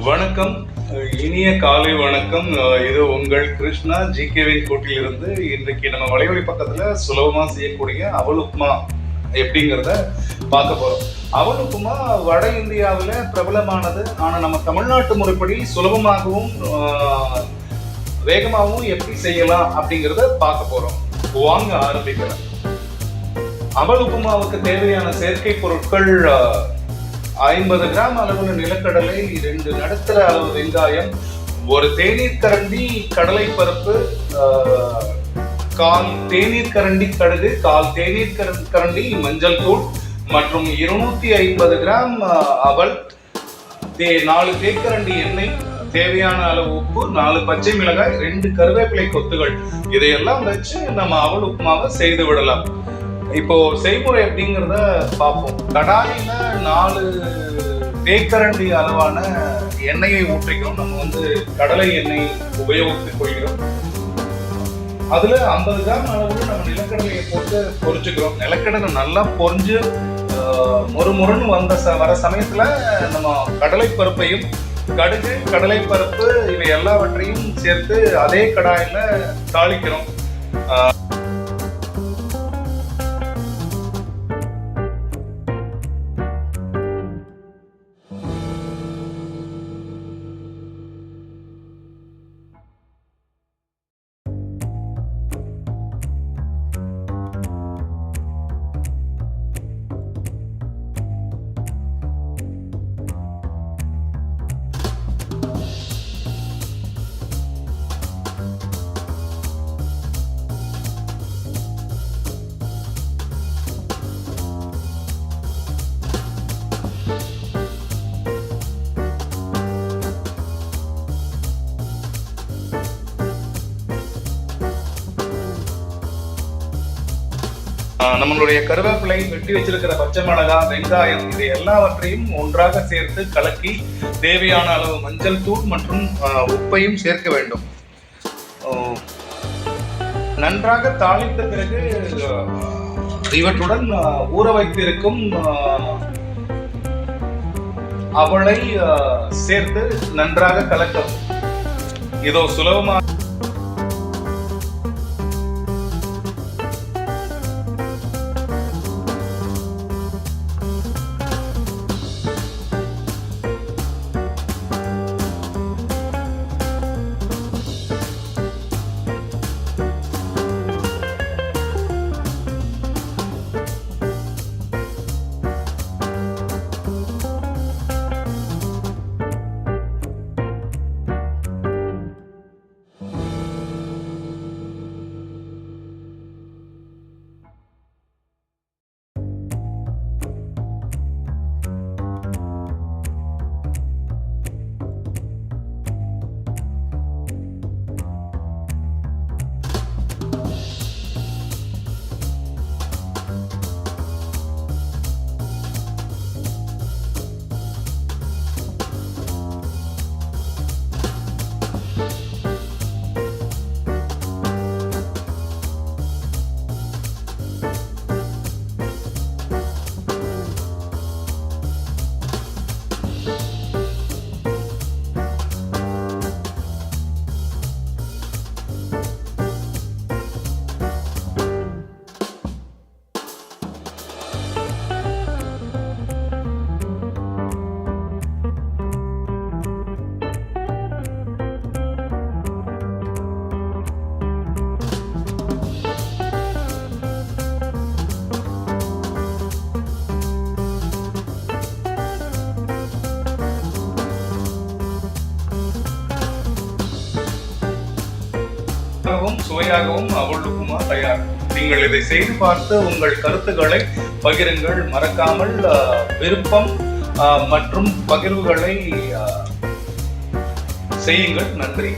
வணக்கம், இனிய காலை வணக்கம். இது உங்கள் கிருஷ்ணா ஜிகேவின் கூட்டிலிருந்து. இன்றைக்கு நம்ம வலைவலி பக்கத்துல சுலபமா செய்யக்கூடிய அவல் உப்புமா எப்படிங்கிறத பார்க்க போறோம். அவல் உப்புமா வட இந்தியாவில் பிரபலமானது. ஆனால் நம்ம தமிழ்நாட்டு முறைப்படி சுலபமாகவும் வேகமாகவும் எப்படி செய்யலாம் அப்படிங்கிறத பார்க்க போறோம். வாங்க ஆரம்பிக்கலாம். அவல் உப்புமாவுக்கு தேவையான செயற்கை பொருட்கள் 50 கிராம் அளவுள்ள நிலக்கடலை, 2 நடுத்தர அளவு வெங்காயம், ஒரு தேநீர் கரண்டி கடலை பருப்பு, 1/4 தேநீர் கரண்டி கடுகு, 1/4 தேநீர் கரண்டி மஞ்சள் தூள் மற்றும் 250 கிராம் அவல், 4 தேக்கரண்டி எண்ணெய், தேவையான அளவு உப்பு, 4 பச்சை மிளகாய், 2 கருவேப்பிலை கொத்துகள். இதையெல்லாம் வச்சு நம்ம அவல் உப்புமாவை செய்து விடலாம். இப்போ செய்முறை எப்படிங்கிறத பார்ப்போம். கடாயில 4 தேக்கரண்டி அளவான எண்ணெயை ஊற்றிக்கிறோம். நம்ம கடலை எண்ணெய் உபயோகித்துக் கொள்கிறோம். அதுல 50 கிராம் அளவுக்கு நம்ம நிலக்கடலையை போட்டு பொரிச்சுக்கிறோம். நிலக்கடலை நல்லா பொரிஞ்சு மொறுமொறுன்னு வர சமயத்துல நம்ம கடலை பருப்பையும், கடுகு, கடலை பருப்பு இவை எல்லாவற்றையும் சேர்த்து அதே கடாயில தாளிக்கிறோம். நம்மளுடைய கருவேப்பிலை, வெட்டி வச்சிருக்கிற பச்சை மிளகாய், வெங்காயம் இது எல்லாவற்றையும் ஒன்றாக சேர்த்து கலக்கி தேவையான அளவு மஞ்சள் தூள் மற்றும் உப்பையும் சேர்க்க வேண்டும். நன்றாக தாளித்த பிறகு இவற்றுடன் ஊற வைத்திருக்கும் அவளை சேர்த்து நன்றாக கலக்கவும். இதோ சுலபமாக சுவையாகவும் அவல் உப்புமா தயார். நீங்கள் இதை செய்து பார்த்து உங்கள் கருத்துக்களை பகிருங்கள். மறக்காமல் விருப்பம் மற்றும் பகிர்வுகளை செய்யுங்கள். நன்றி.